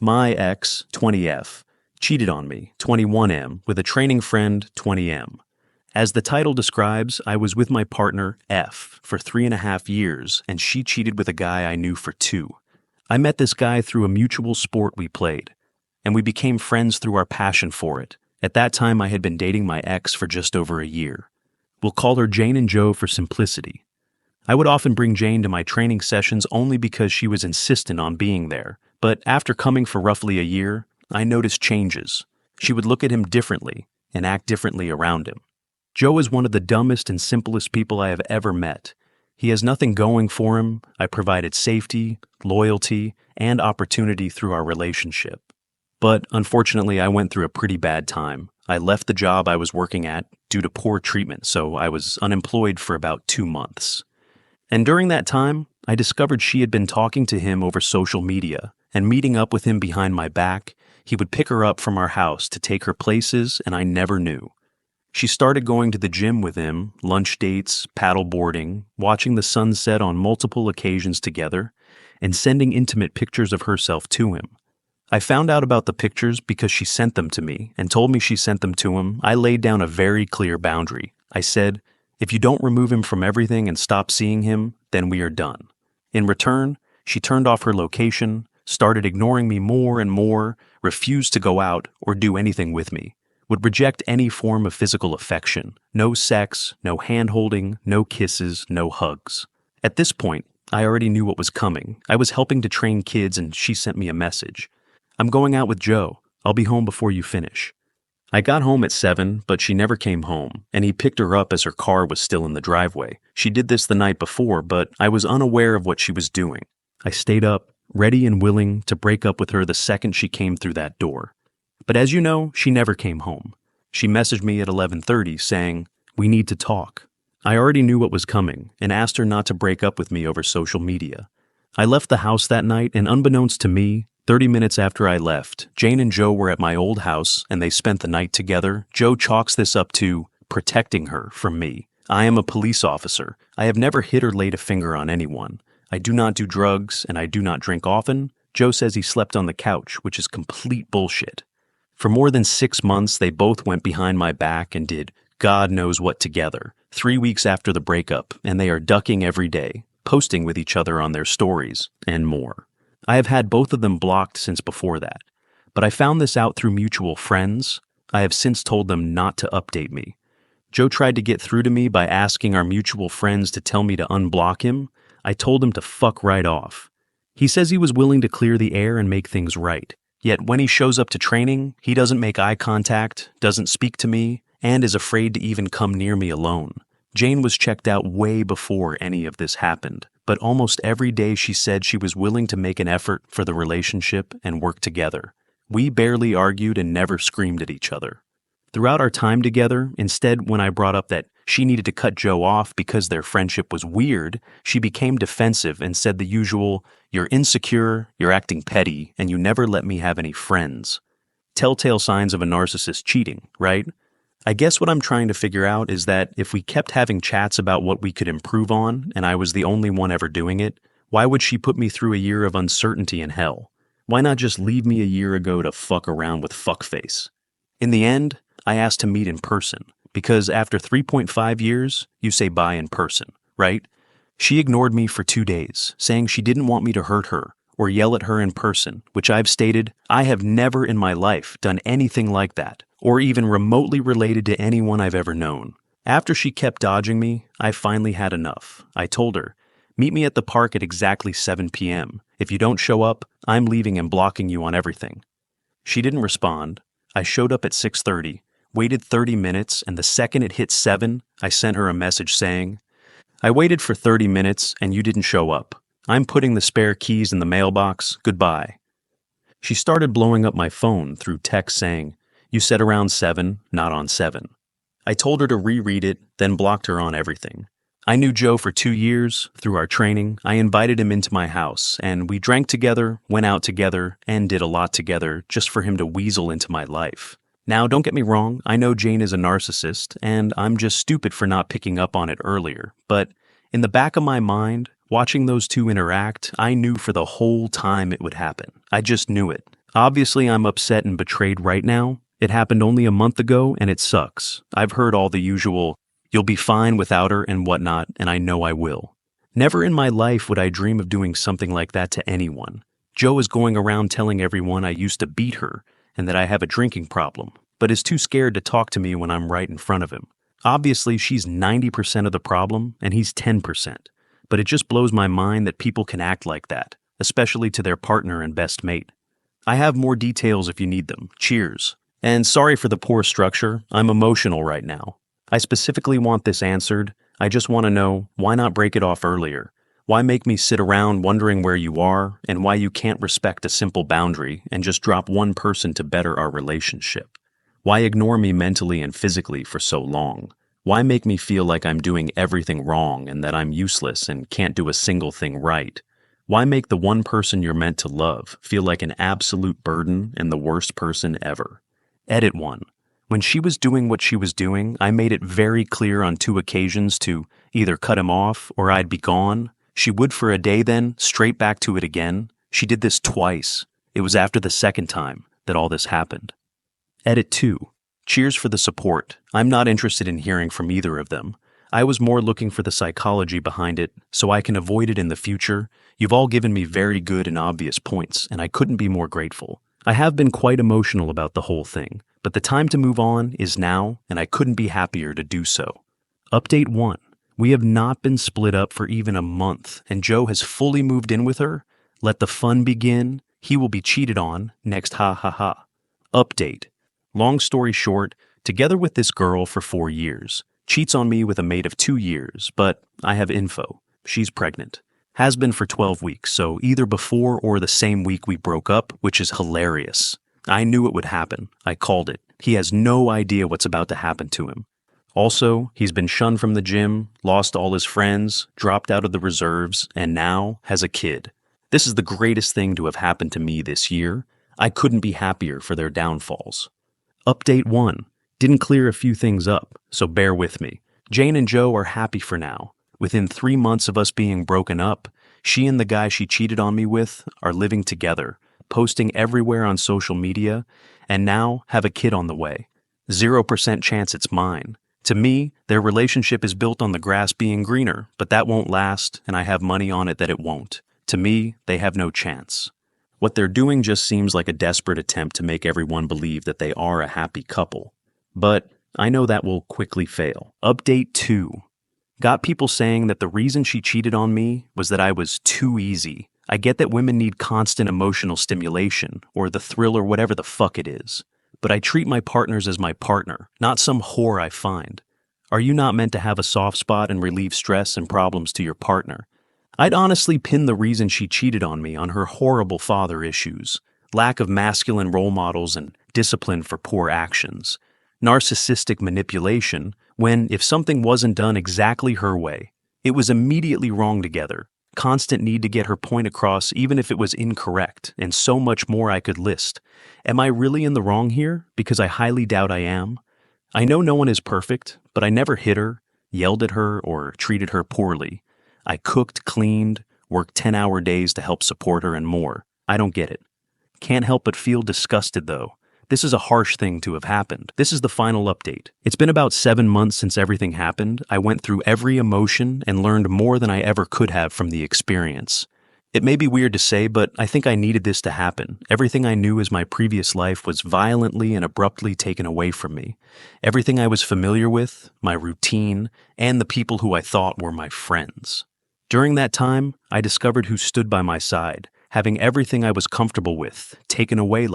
My ex, 20F, cheated on me, 21M, with a training friend, 20M. As the title describes, I was with my partner, F, for 3.5 years, and she cheated with a guy I knew for 2. I met this guy through a mutual sport we played, and we became friends through our passion for it. At that time, I had been dating my ex for just over a year. We'll call her Jane and Joe for simplicity. I would often bring Jane to my training sessions only because she was insistent on being there, but after coming for roughly a year, I noticed changes. She would look at him differently and act differently around him. Joe is one of the dumbest and simplest people I have ever met. He has nothing going for him. I provided safety, loyalty, and opportunity through our relationship. But unfortunately, I went through a pretty bad time. I left the job I was working at due to poor treatment, so I was unemployed for about 2 months. And during that time, I discovered she had been talking to him over social media and meeting up with him behind my back. He would pick her up from our house to take her places, and I never knew. She started going to the gym with him, lunch dates, paddle boarding, watching the sunset on multiple occasions together, and sending intimate pictures of herself to him. I found out about the pictures because she sent them to me and told me she sent them to him. I laid down a very clear boundary. I said, if you don't remove him from everything and stop seeing him, then we are done. In return, she turned off her location, started ignoring me more and more, refused to go out or do anything with me, would reject any form of physical affection, no sex, no hand-holding, no kisses, no hugs. At this point, I already knew what was coming. I was helping to train kids and she sent me a message. I'm going out with Joe. I'll be home before you finish. I got home at 7, but she never came home, and he picked her up as her car was still in the driveway. She did this the night before, but I was unaware of what she was doing. I stayed up, ready and willing to break up with her the second she came through that door. But as you know, she never came home. She messaged me at 11:30 saying, "We need to talk." I already knew what was coming and asked her not to break up with me over social media. I left the house that night, and unbeknownst to me, 30 minutes after I left, Jane and Joe were at my old house and they spent the night together. Joe chalks this up to protecting her from me. I am a police officer. I have never hit or laid a finger on anyone. I do not do drugs and I do not drink often. Joe says he slept on the couch, which is complete bullshit. For more than 6 months, they both went behind my back and did God knows what together. 3 weeks after the breakup, and they are ducking every day, posting with each other on their stories, and more. I have had both of them blocked since before that, but I found this out through mutual friends. I have since told them not to update me. Joe tried to get through to me by asking our mutual friends to tell me to unblock him. I told him to fuck right off. He says he was willing to clear the air and make things right. Yet when he shows up to training, he doesn't make eye contact, doesn't speak to me, and is afraid to even come near me alone. Jane was checked out way before any of this happened, but almost every day she said she was willing to make an effort for the relationship and work together. We barely argued and never screamed at each other. Throughout our time together, instead, when I brought up that she needed to cut Joe off because their friendship was weird, she became defensive and said the usual, "You're insecure, you're acting petty, and you never let me have any friends." Telltale signs of a narcissist cheating, right? I guess what I'm trying to figure out is that if we kept having chats about what we could improve on, and I was the only one ever doing it, why would she put me through a year of uncertainty and hell? Why not just leave me a year ago to fuck around with fuckface? In the end, I asked to meet in person, because after 3.5 years, you say bye in person, right? She ignored me for 2 days, saying she didn't want me to hurt her or yell at her in person, which I've stated, I have never in my life done anything like that, or even remotely related to anyone I've ever known. After she kept dodging me, I finally had enough. I told her, meet me at the park at exactly 7 p.m. If you don't show up, I'm leaving and blocking you on everything. She didn't respond. I showed up at 6:30, waited 30 minutes, and the second it hit 7, I sent her a message saying, I waited for 30 minutes and you didn't show up. I'm putting the spare keys in the mailbox. Goodbye. She started blowing up my phone through text saying, you said around 7, not on 7. I told her to reread it, then blocked her on everything. I knew Joe for 2 years. Through our training, I invited him into my house, and we drank together, went out together, and did a lot together just for him to weasel into my life. Now, don't get me wrong, I know Jane is a narcissist, and I'm just stupid for not picking up on it earlier, but in the back of my mind, watching those two interact, I knew for the whole time it would happen. I just knew it. Obviously, I'm upset and betrayed right now. It happened only a month ago and it sucks. I've heard all the usual, you'll be fine without her and whatnot, and I know I will. Never in my life would I dream of doing something like that to anyone. Joe is going around telling everyone I used to beat her and that I have a drinking problem, but is too scared to talk to me when I'm right in front of him. Obviously, she's 90% of the problem and he's 10%, but it just blows my mind that people can act like that, especially to their partner and best mate. I have more details if you need them. Cheers. And sorry for the poor structure. I'm emotional right now. I specifically want this answered. I just want to know, why not break it off earlier? Why make me sit around wondering where you are and why you can't respect a simple boundary and just drop one person to better our relationship? Why ignore me mentally and physically for so long? Why make me feel like I'm doing everything wrong and that I'm useless and can't do a single thing right? Why make the one person you're meant to love feel like an absolute burden and the worst person ever? Edit 1. When she was doing what she was doing, I made it very clear on 2 occasions to either cut him off or I'd be gone. She would for a day then, straight back to it again. She did this twice. It was after the second time that all this happened. Edit 2. Cheers for the support. I'm not interested in hearing from either of them. I was more looking for the psychology behind it so I can avoid it in the future. You've all given me very good and obvious points, and I couldn't be more grateful. I have been quite emotional about the whole thing, but the time to move on is now, and I couldn't be happier to do so. Update 1. We have not been split up for even a month, and Joe has fully moved in with her. Let the fun begin. He will be cheated on. Next ha ha ha. Update. Long story short, together with this girl for 4 years. Cheats on me with a mate of 2 years, but I have info. She's pregnant. Has been for 12 weeks, so either before or the same week we broke up, which is hilarious. I knew it would happen. I called it. He has no idea what's about to happen to him. Also, he's been shunned from the gym, lost all his friends, dropped out of the reserves, and now has a kid. This is the greatest thing to have happened to me this year. I couldn't be happier for their downfalls. Update 1. Didn't clear a few things up, so bear with me. Jane and Joe are happy for now. Within 3 months of us being broken up, she and the guy she cheated on me with are living together, posting everywhere on social media, and now have a kid on the way. 0% chance it's mine. To me, their relationship is built on the grass being greener, but that won't last, and I have money on it that it won't. To me, they have no chance. What they're doing just seems like a desperate attempt to make everyone believe that they are a happy couple. But I know that will quickly fail. Update 2. Got people saying that the reason she cheated on me was that I was too easy. I get that women need constant emotional stimulation, or the thrill or whatever the fuck it is. But I treat my partners as my partner, not some whore I find. Are you not meant to have a soft spot and relieve stress and problems to your partner? I'd honestly pin the reason she cheated on me on her horrible father issues, lack of masculine role models and discipline for poor actions, narcissistic manipulation when, if something wasn't done exactly her way, it was immediately wrong together, constant need to get her point across even if it was incorrect, and so much more I could list. Am I really in the wrong here? Because I highly doubt I am. I know no one is perfect, but I never hit her, yelled at her, or treated her poorly. I cooked, cleaned, worked 10-hour days to help support her and more. I don't get it. Can't help but feel disgusted though. This is a harsh thing to have happened. This is the final update. It's been about 7 months since everything happened. I went through every emotion and learned more than I ever could have from the experience. It may be weird to say, but I think I needed this to happen. Everything I knew as my previous life was violently and abruptly taken away from me. Everything I was familiar with, my routine, and the people who I thought were my friends. During that time, I discovered who stood by my side, having everything I was comfortable with taken away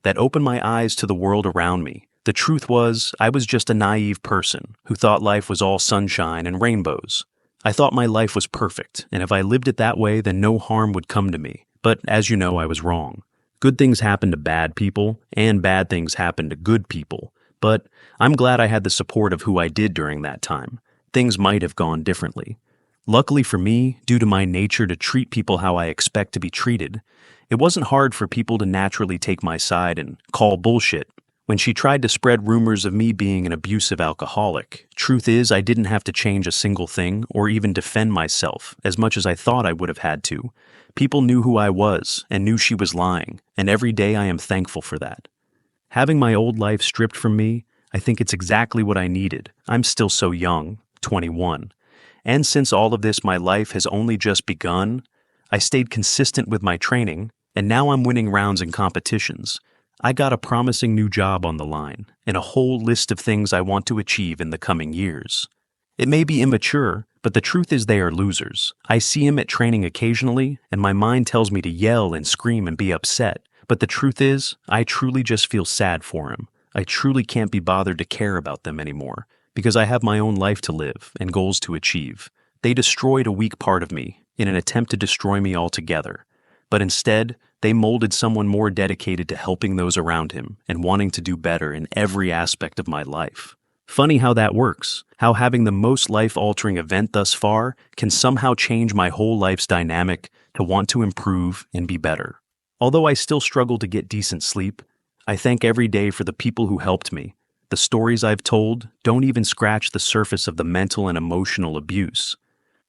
that opened my eyes to the world around me. The truth was, I was just a naive person who thought life was all sunshine and rainbows. I thought my life was perfect, and if I lived it that way, then no harm would come to me. But as you know, I was wrong. Good things happen to bad people, and bad things happen to good people. But I'm glad I had the support of who I did during that time. Things might have gone differently. Luckily for me, due to my nature to treat people how I expect to be treated, it wasn't hard for people to naturally take my side and call bullshit When she tried to spread rumors of me being an abusive alcoholic, truth is I didn't have to change a single thing or even defend myself as much as I thought I would have had to. People knew who I was and knew she was lying, and every day I am thankful for that. Having my old life stripped from me, I think it's exactly what I needed. I'm still so young, 21. And since all of this, my life has only just begun. I stayed consistent with my training, and now I'm winning rounds in competitions. I got a promising new job on the line, and a whole list of things I want to achieve in the coming years. It may be immature, but the truth is they are losers. I see him at training occasionally, and my mind tells me to yell and scream and be upset. But the truth is, I truly just feel sad for him. I truly can't be bothered to care about them anymore, because I have my own life to live and goals to achieve. They destroyed a weak part of me in an attempt to destroy me altogether. But instead, they molded someone more dedicated to helping those around him and wanting to do better in every aspect of my life. Funny how that works, how having the most life-altering event thus far can somehow change my whole life's dynamic to want to improve and be better. Although I still struggle to get decent sleep, I thank every day for the people who helped me. The stories I've told don't even scratch the surface of the mental and emotional abuse.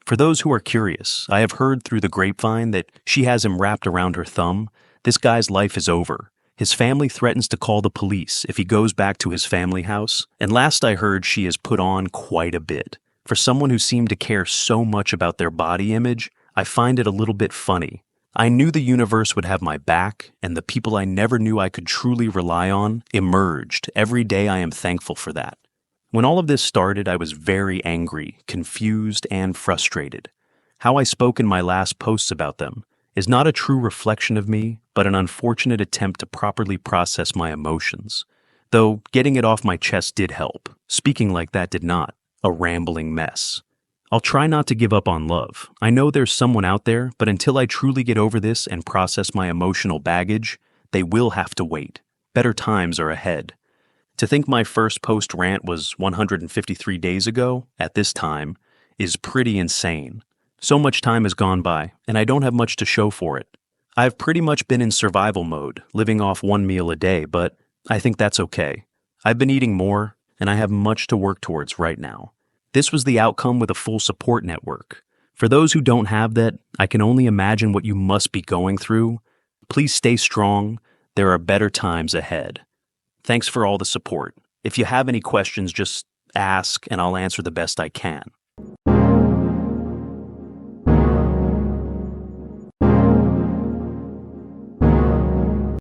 For those who are curious, I have heard through the grapevine that she has him wrapped around her thumb. This guy's life is over. His family threatens to call the police if he goes back to his family house, and last I heard she has put on quite a bit. For someone who seemed to care so much about their body image, I find it a little bit funny. I knew the universe would have my back, and the people I never knew I could truly rely on emerged. Every day I am thankful for that. When all of this started, I was very angry, confused, and frustrated. How I spoke in my last posts about them is not a true reflection of me, but an unfortunate attempt to properly process my emotions. Though getting it off my chest did help. Speaking like that did not. A rambling mess. I'll try not to give up on love. I know there's someone out there, but until I truly get over this and process my emotional baggage, they will have to wait. Better times are ahead. To think my first post rant was 153 days ago, at this time, is pretty insane. So much time has gone by, and I don't have much to show for it. I've pretty much been in survival mode, living off one meal a day, but I think that's okay. I've been eating more, and I have much to work towards right now. This was the outcome with a full support network. For those who don't have that, I can only imagine what you must be going through. Please stay strong. There are better times ahead. Thanks for all the support. If you have any questions, just ask and I'll answer the best I can.